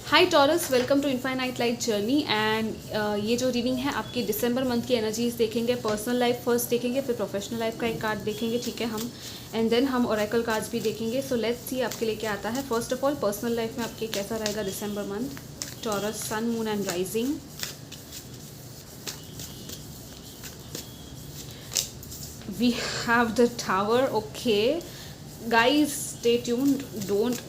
Hi Taurus, welcome to infinite light journey. And ये जो reading है आपकी दिसंबर मंथ की एनर्जीज देखेंगे। पर्सनल लाइफ फर्स्ट देखेंगे, फिर प्रोफेशनल लाइफ का एक कार्ड देखेंगे, ठीक है हम। एंड देन हम ओरेकल कार्ड्स भी देखेंगे। सो लेट्स सी आपके लिए क्या आता है। First of all, personal life में आपके कैसा रहेगा दिसंबर month. Taurus, sun, moon and rising. We have the tower. Okay, guys, stay tuned. Don't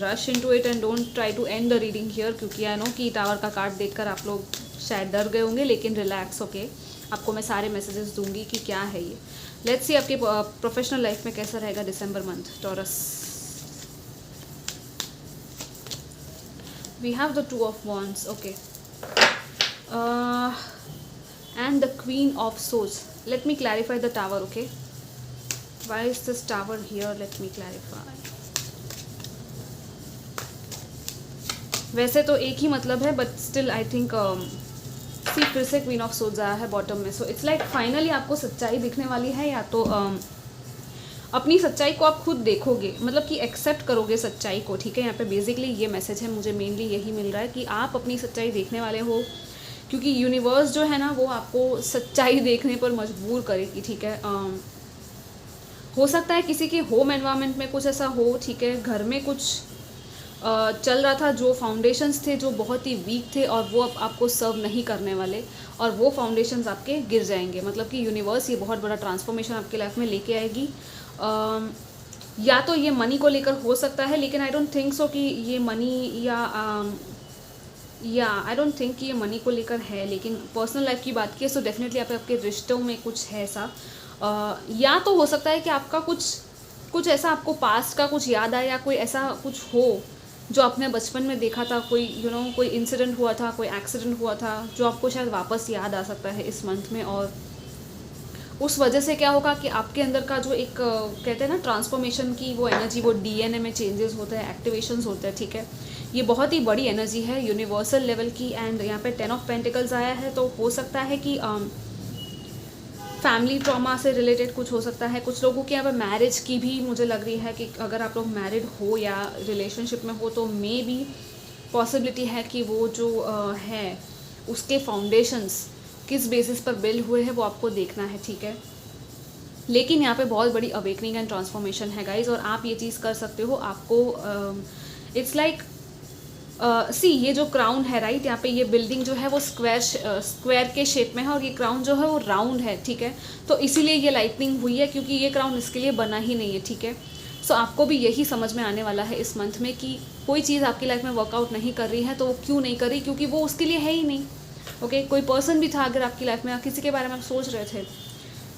rush into it and don't try to end the reading here, क्योंकि I know कि tower का card देखकर आप लोग शायद डर गए होंगे, लेकिन रिलैक्स ओके। आपको मैं सारे मैसेजेस दूंगी कि क्या है ये। लेट्स सी आपके प्रोफेशनल लाइफ में कैसा रहेगा दिसंबर month Taurus. We have the two of wands, okay, and the queen of swords. Let me clarify the tower, okay? Why is this tower here? Let me clarify. वैसे तो एक ही मतलब है, बट स्टिल आई थिंक सी फिर से queen of swords आया है bottom में। सो इट्स लाइक फाइनली आपको सच्चाई दिखने वाली है, या तो अपनी सच्चाई को आप खुद देखोगे, मतलब कि एक्सेप्ट करोगे सच्चाई को, ठीक है। यहाँ पे बेसिकली ये मैसेज है, मुझे मेनली यही मिल रहा है कि आप अपनी सच्चाई देखने वाले हो, क्योंकि यूनिवर्स जो है ना वो आपको सच्चाई देखने पर मजबूर करेगी, ठीक है। हो सकता है किसी के होम एनवायरनमेंट में कुछ ऐसा हो, ठीक है, घर में कुछ चल रहा था, जो फाउंडेशंस थे जो बहुत ही वीक थे, और वो अब आपको सर्व नहीं करने वाले, और वो फाउंडेशंस आपके गिर जाएंगे। मतलब कि यूनिवर्स ये बहुत बड़ा ट्रांसफॉर्मेशन आपके लाइफ में लेके आएगी। या तो ये मनी को लेकर हो सकता है, लेकिन आई डोंट थिंक सो कि ये मनी या आई डोंट थिंक कि ये मनी को लेकर है। लेकिन पर्सनल लाइफ की बात की, सो डेफिनेटली आपके रिश्तों में कुछ है ऐसा। या तो हो सकता है कि आपका कुछ ऐसा आपको पास्ट का कुछ याद आया, या कोई ऐसा कुछ हो जो आपने बचपन में देखा था, कोई कोई इंसिडेंट हुआ था, कोई एक्सीडेंट हुआ था, जो आपको शायद वापस याद आ सकता है इस मंथ में। और उस वजह से क्या होगा कि आपके अंदर का जो एक कहते हैं ना ट्रांसफॉर्मेशन की वो एनर्जी, वो डीएनए में चेंजेस होते हैं, एक्टिवेशंस होते हैं, ठीक है। ये बहुत ही बड़ी एनर्जी है, यूनिवर्सल लेवल की। एंड यहाँ पे 10 ऑफ पेंटिकल्स आया है, तो हो सकता है कि फैमिली ट्रॉमा से रिलेटेड कुछ हो सकता है। कुछ लोगों के यहाँ पे मैरिज की भी मुझे लग रही है कि अगर आप लोग मैरिड हो या रिलेशनशिप में हो, तो मे बी पॉसिबिलिटी है कि वो जो है उसके फाउंडेशंस किस बेसिस पर बिल्ड हुए हैं वो आपको देखना है, ठीक है। लेकिन यहाँ पे बहुत बड़ी अवेकनिंग एंड ट्रांसफॉर्मेशन है गाइज, और आप ये चीज़ कर सकते हो। आपको इट्स लाइक सी, ये जो क्राउन है राइट, यहाँ पे ये बिल्डिंग जो है वो स्क्वायर के शेप में है, और ये क्राउन जो है वो राउंड है, ठीक है। तो इसीलिए ये लाइटनिंग हुई है, क्योंकि ये क्राउन इसके लिए बना ही नहीं है, ठीक है। सो आपको भी यही समझ में आने वाला है इस मंथ में कि कोई चीज़ आपकी लाइफ में वर्कआउट नहीं कर रही है, तो वो क्यों नहीं कर रही, क्योंकि वो उसके लिए है ही नहीं, ओके। कोई पर्सन भी था अगर आपकी लाइफ में, किसी के बारे में आप सोच रहे थे,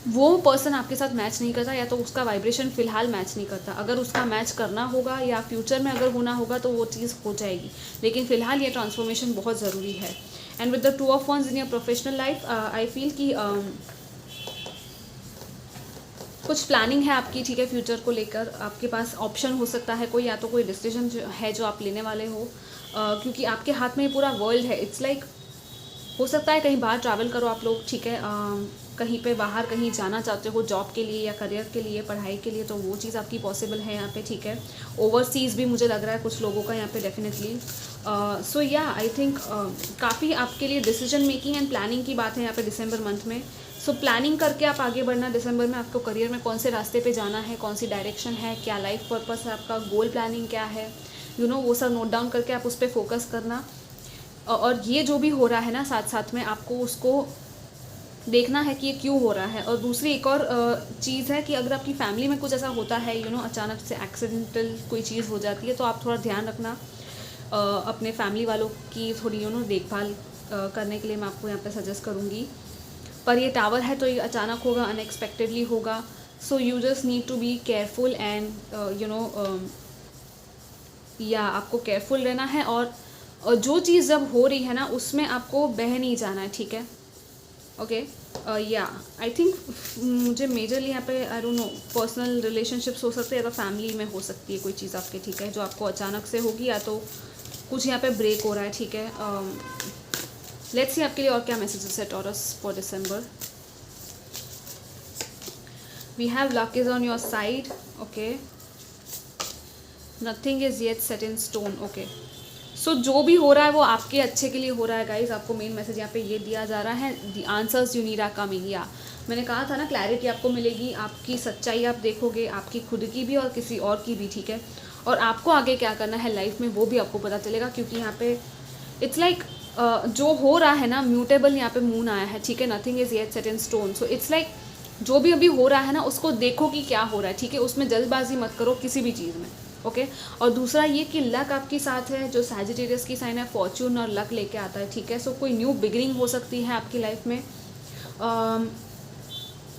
वो पर्सन आपके साथ मैच नहीं करता, या तो उसका वाइब्रेशन फ़िलहाल मैच नहीं करता। अगर उसका मैच करना होगा या फ्यूचर में अगर होना होगा तो वो चीज़ हो जाएगी, लेकिन फ़िलहाल ये ट्रांसफॉर्मेशन बहुत ज़रूरी है। And with the two of wands in your professional life, I feel कि कुछ प्लानिंग है आपकी, ठीक है। फ्यूचर को लेकर आपके पास ऑप्शन हो सकता है कोई, या तो कोई डिसीजन जो है जो आप लेने वाले हो, क्योंकि आपके हाथ में पूरा वर्ल्ड है। इट्स लाइक हो सकता है कहीं बाहर ट्रैवल करो आप लोग, ठीक है। कहीं पे बाहर कहीं जाना चाहते हो जॉब के लिए या करियर के लिए, पढ़ाई के लिए, तो वो चीज़ आपकी पॉसिबल है यहाँ पे, ठीक है। ओवरसीज़ भी मुझे लग रहा है कुछ लोगों का यहाँ पे डेफिनेटली। सो या आई थिंक काफ़ी आपके लिए डिसीजन मेकिंग एंड प्लानिंग की बात है यहाँ पे दिसंबर मंथ में। सो प्लानिंग करके आप आगे बढ़ना दिसंबर में। आपको करियर में कौन से रास्ते पे जाना है, कौन सी डायरेक्शन है, क्या लाइफ पर्पस है आपका, गोल प्लानिंग क्या है, वो सब नोट डाउन करके आप उस पर फोकस करना। और ये जो भी हो रहा है ना, साथ साथ में आपको उसको देखना है कि ये क्यों हो रहा है। और दूसरी एक और चीज़ है कि अगर आपकी फैमिली में कुछ ऐसा होता है, अचानक से एक्सीडेंटल कोई चीज़ हो जाती है, तो आप थोड़ा ध्यान रखना। अपने फैमिली वालों की थोड़ी देखभाल करने के लिए मैं आपको यहाँ पे सजेस्ट करूँगी। पर ये टावर है तो ये अचानक होगा, अनएक्सपेक्टेडली होगा। So you just need to be careful and या आपको केयरफुल रहना है। और जो चीज़ जब हो रही है ना उसमें आपको बह नहीं जाना है, ठीक है, ओके। या आई थिंक मुझे मेजरली यहाँ पे I don't know personal relationships हो सकते हैं, या तो फैमिली में हो सकती है कोई चीज़ आपके, ठीक है, जो आपको अचानक से होगी, या तो कुछ यहाँ पे ब्रेक हो रहा है, ठीक है। लेट्स सी आपके लिए और क्या मैसेजेस है Taurus for December. We have luck is on your side, okay. Nothing is yet set in stone, okay. So जो भी हो रहा है वो आपके अच्छे के लिए हो रहा है गाइज। आपको मेन मैसेज यहाँ पे ये दिया जा रहा है, the answers you need are coming. या मैंने कहा था ना, क्लैरिटी आपको मिलेगी, आपकी सच्चाई आप देखोगे, आपकी खुद की भी और किसी और की भी, ठीक है। और आपको आगे क्या करना है लाइफ में वो भी आपको पता चलेगा, क्योंकि यहाँ पे इट्स लाइक जो हो रहा है ना, म्यूटेबल यहाँ पे मून आया है, ठीक है। Nothing is yet set in stone. So it's like जो भी अभी हो रहा है ना, उसको देखो कि क्या हो रहा है, ठीक है। उसमें जल्दबाजी मत करो किसी भी चीज़ में, ओके। और दूसरा ये कि लक आपकी साथ है, जो सैजिटेरियस की साइन है, फॉर्च्यून और लक लेके आता है, ठीक है। सो कोई न्यू बिगिनिंग हो सकती है आपकी लाइफ में।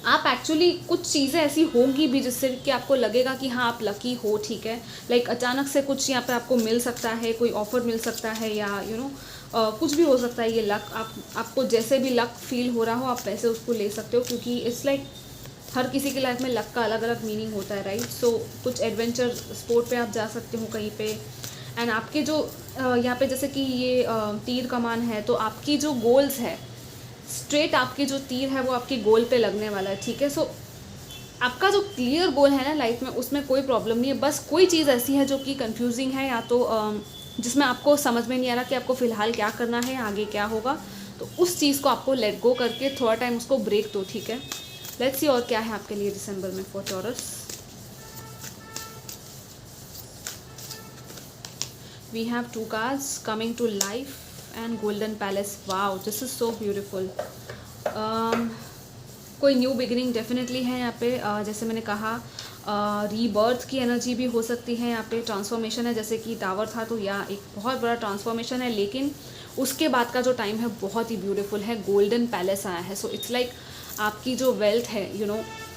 आप एक्चुअली कुछ चीज़ें ऐसी होंगी भी जिससे कि आपको लगेगा कि हाँ आप लकी हो, ठीक है। लाइक अचानक से कुछ यहाँ पे आपको मिल सकता है, कोई ऑफर मिल सकता है, या कुछ भी हो सकता है। ये लक आपको जैसे भी लक फील हो रहा हो, आप वैसे उसको ले सकते हो, क्योंकि इट्स लाइक हर किसी की लाइफ में लक का अलग अलग मीनिंग होता है, राइट। सो कुछ एडवेंचर स्पोर्ट पे आप जा सकते हो कहीं पे। एंड आपके जो यहाँ पे जैसे कि ये तीर कमान है, तो आपकी जो गोल्स है, स्ट्रेट आपके जो तीर है वो आपकी गोल पे लगने वाला है, ठीक है। सो आपका जो क्लियर गोल है ना लाइफ में, उसमें कोई प्रॉब्लम नहीं है। बस कोई चीज़ ऐसी है जो कि कंफ्यूजिंग है, या तो जिसमें आपको समझ में नहीं आ रहा कि आपको फ़िलहाल क्या करना है, आगे क्या होगा, तो उस चीज़ को आपको लेट गो करके थोड़ा टाइम उसको ब्रेक दो, ठीक है। लेट्स सी और क्या है आपके लिए दिसंबर में for Taurus. We have 2 cards, coming to life and golden palace. Wow, this is so beautiful. कोई न्यू बिगिनिंग डेफिनेटली है यहाँ पे। जैसे मैंने कहा, रीबर्थ की एनर्जी भी हो सकती है यहाँ पे। ट्रांसफॉर्मेशन है, जैसे कि टावर था तो या एक बहुत बड़ा ट्रांसफॉर्मेशन है, लेकिन उसके बाद का जो टाइम है बहुत ही ब्यूटीफुल है। गोल्डन पैलेस आया है। सो इट्स लाइक आपकी जो वेल्थ है,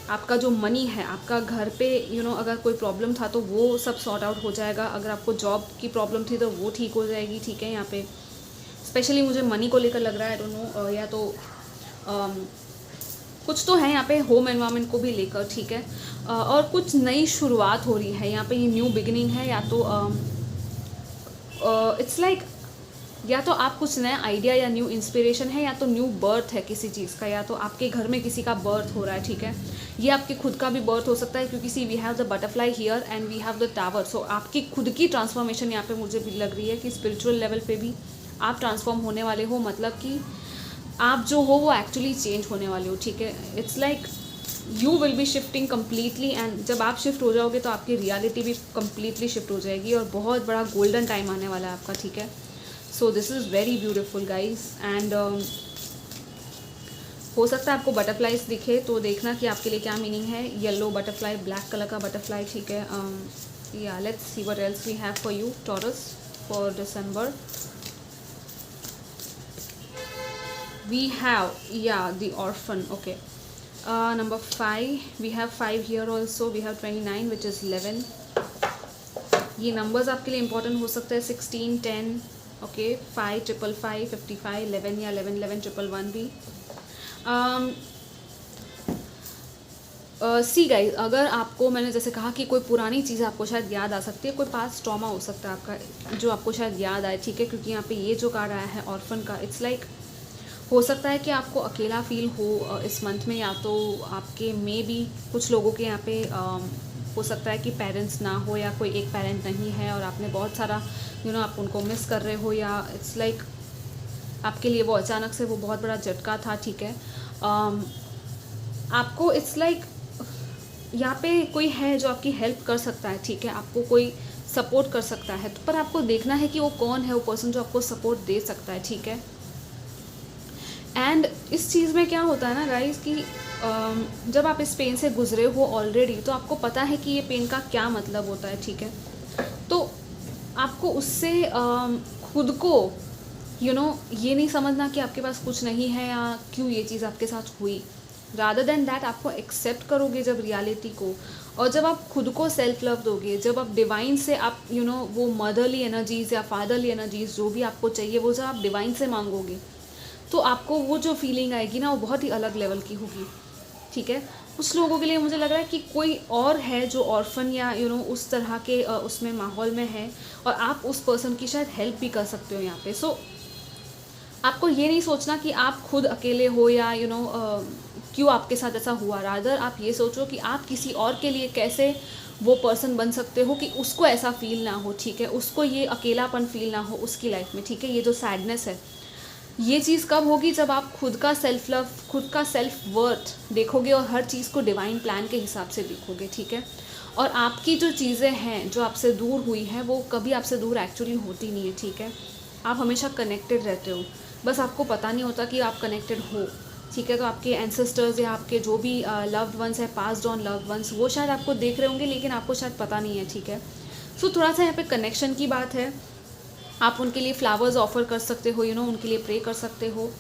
आपका जो मनी है, आपका घर पे अगर कोई प्रॉब्लम था तो वो सब सॉर्ट आउट हो जाएगा। अगर आपको जॉब की प्रॉब्लम थी तो वो ठीक हो जाएगी, ठीक है। यहाँ पे स्पेशली मुझे मनी को लेकर लग रहा है, आई डोंट नो, या तो कुछ तो है यहाँ पे होम एनवायरनमेंट को भी लेकर, ठीक है। और कुछ नई शुरुआत हो रही है यहाँ पे, ये न्यू बिगिनिंग है। या तो इट्स लाइक या तो आप कुछ नया आइडिया या न्यू इंस्पिरेशन है, या तो न्यू बर्थ है किसी चीज़ का, या तो आपके घर में किसी का बर्थ हो रहा है, ठीक है। ये आपके खुद का भी बर्थ हो सकता है, क्योंकि see we have the butterfly here and we have the tower. So आपकी खुद की ट्रांसफॉर्मेशन यहाँ पे मुझे भी लग रही है कि स्पिरिचुअल लेवल पे भी आप ट्रांसफॉर्म होने वाले हो, मतलब कि आप जो हो वो एक्चुअली चेंज होने वाले हो, ठीक है। It's like you will be shifting completely, and जब आप शिफ्ट हो जाओगे तो आपकी रियलिटी भी कम्प्लीटली शिफ्ट हो जाएगी, और बहुत बड़ा गोल्डन टाइम आने वाला है आपका, ठीक है। So this is very beautiful guys. And हो सकता है आपको बटरफ्लाइज दिखे, तो देखना कि आपके लिए क्या मीनिंग है। येलो बटरफ्लाई, ब्लैक कलर का बटरफ्लाई, ठीक है। या let's see what else we have for you Taurus for December. we have the orphan, okay. Number 5, we have 5 here also, we have 29 which is 11. ये numbers आपके लिए important हो सकते हैं, 16, 10, okay, 5, 555, 55, 11 या 11, 11, 111 भी। सी गाइज, अगर आपको, मैंने जैसे कहा कि कोई पुरानी चीज़ आपको शायद याद आ सकती है, कोई पास्ट ट्रॉमा हो सकता है आपका जो आपको शायद याद आए, ठीक है। क्योंकि यहाँ पे ये जो कार्ड आया है ऑर्फन का, इट्स लाइक हो सकता है कि आपको अकेला फील हो इस मंथ में, या तो आपके में भी कुछ लोगों के यहाँ पे हो सकता है कि पेरेंट्स ना हो, या कोई एक पेरेंट नहीं है और आपने बहुत सारा आप उनको मिस कर रहे हो, या इट्स लाइक आपके लिए वो अचानक से वो बहुत बड़ा झटका था, ठीक है। आपको इट्स लाइक यहाँ पे कोई है जो आपकी हेल्प कर सकता है, ठीक है। आपको कोई सपोर्ट कर सकता है, तो पर आपको देखना है कि वो कौन है वो पर्सन जो आपको सपोर्ट दे सकता है, ठीक है। एंड इस चीज़ में क्या होता है ना गाइस कि जब आप इस पेन से गुजरे हो ऑलरेडी, तो आपको पता है कि ये पेन का क्या मतलब होता है, ठीक है। तो आपको उससे खुद को ये नहीं समझना कि आपके पास कुछ नहीं है या क्यों ये चीज़ आपके साथ हुई। रादर देन दैट आपको एक्सेप्ट करोगे जब रियलिटी को, और जब आप खुद को सेल्फ लव दोगे, जब आप डिवाइन से आप वो मदरली एनर्जीज़ या फादरली एनर्जीज़ जो भी आपको चाहिए वो जब आप डिवाइन से मांगोगे, तो आपको वो जो फीलिंग आएगी ना वो बहुत ही अलग लेवल की होगी, ठीक है। कुछ लोगों के लिए मुझे लग रहा है कि कोई और है जो ऑर्फन या उस तरह के उसमें माहौल में है, और आप उस पर्सन की शायद हेल्प भी कर सकते हो यहाँ पे। सो आपको ये नहीं सोचना कि आप खुद अकेले हो या क्यों आपके साथ ऐसा हुआ। रादर आप ये सोचो कि आप किसी और के लिए कैसे वो पर्सन बन सकते हो कि उसको ऐसा फील ना हो, ठीक है, उसको ये अकेलापन फील ना हो उसकी लाइफ में, ठीक है। ये जो सैडनेस है, ये चीज़ कब होगी, जब आप खुद का सेल्फ लव, खुद का सेल्फ वर्थ देखोगे और हर चीज़ को डिवाइन प्लान के हिसाब से देखोगे, ठीक है। और आपकी जो चीज़ें हैं जो आपसे दूर हुई हैं वो कभी आपसे दूर एक्चुअली होती नहीं है, ठीक है। आप हमेशा कनेक्टेड रहते हो, बस आपको पता नहीं होता कि आप कनेक्टेड हो, ठीक है। तो आपके एंसेस्टर्स या आपके जो भी लव्ड वंस है, पास्ड ऑन लव्ड वंस, वो शायद आपको देख रहे होंगे लेकिन आपको शायद पता नहीं है, ठीक है। सो थोड़ा सा यहाँ पे कनेक्शन की बात है। आप उनके लिए फ्लावर्स ऑफ़र कर सकते हो, उनके लिए प्रे कर सकते हो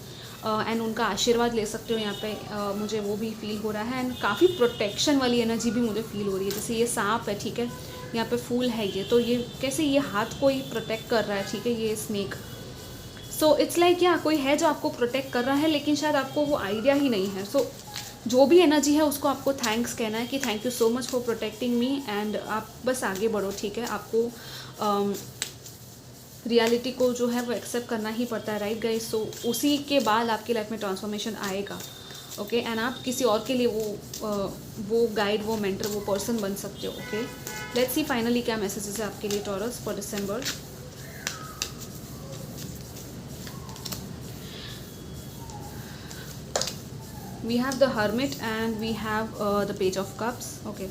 एंड उनका आशीर्वाद ले सकते हो यहाँ पे। मुझे वो भी फील हो रहा है एंड काफ़ी प्रोटेक्शन वाली एनर्जी भी मुझे फील हो रही है। जैसे ये सांप है, ठीक है, यहाँ पे फूल है ये, तो ये कैसे ये हाथ को ही प्रोटेक्ट कर रहा है, ठीक है, ये स्नेक। सो इट्स लाइक या कोई है जो आपको प्रोटेक्ट कर रहा है लेकिन शायद आपको वो आइडिया ही नहीं है। सो जो भी एनर्जी है उसको आपको थैंक्स कहना है कि thank you so much for protecting me, and आप बस आगे बढ़ो, ठीक है। आपको रियलिटी को जो है वो एक्सेप्ट करना ही पड़ता है, राइट गाइस। सो उसी के बाद आपकी लाइफ में ट्रांसफॉर्मेशन आएगा, ओके। एंड आप किसी और के लिए वो गाइड, वो मेंटर, वो पर्सन बन सकते हो, ओके। लेट्स सी फाइनली क्या मैसेजेस है आपके लिए Taurus for December. We have the hermit and we have the page of cups, okay.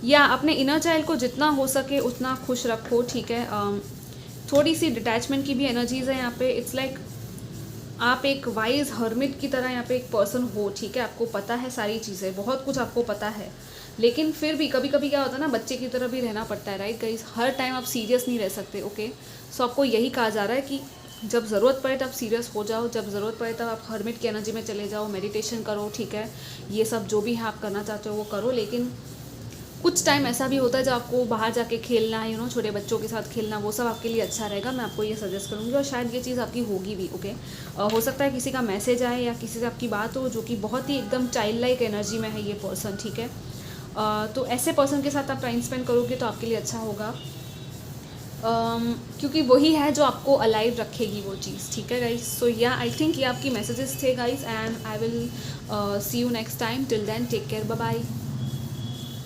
या अपने इनर चाइल्ड को जितना हो सके उतना खुश रखो, ठीक है। थोड़ी सी डिटैचमेंट की भी एनर्जीज है यहाँ पे। इट्स लाइक आप एक वाइज हर्मिट की तरह यहाँ पे एक पर्सन हो, ठीक है। आपको पता है सारी चीज़ें, बहुत कुछ आपको पता है, लेकिन फिर भी कभी कभी क्या होता है ना, बच्चे की तरह भी रहना पड़ता है, राइट गाइस। हर टाइम आप सीरियस नहीं रह सकते, ओके। सो आपको यही कहा जा रहा है कि जब ज़रूरत पड़े तब सीरियस हो जाओ, जब ज़रूरत पड़े तब आप हर्मिट की एनर्जी में चले जाओ, मेडिटेशन करो, ठीक है। ये सब जो भी है आप करना चाहते हो वो करो, लेकिन कुछ टाइम ऐसा भी होता है जब आपको बाहर जाके खेलना, छोटे बच्चों के साथ खेलना, वो सब आपके लिए अच्छा रहेगा। मैं आपको ये सजेस्ट करूँगी और शायद ये चीज़ आपकी होगी भी, ओके। हो सकता है किसी का मैसेज आए या किसी से आपकी बात हो जो कि बहुत ही एकदम चाइल्ड लाइक एनर्जी में है ये पर्सन, ठीक है। तो ऐसे पर्सन के साथ आप टाइम स्पेंड करोगे तो आपके लिए अच्छा होगा, क्योंकि वही है जो आपको अलाइव रखेगी वो चीज़, ठीक है गाइस। सो या आई थिंक ये आपकी मैसेजेस थे guys, and I will see you next time. Till then take care, bye bye.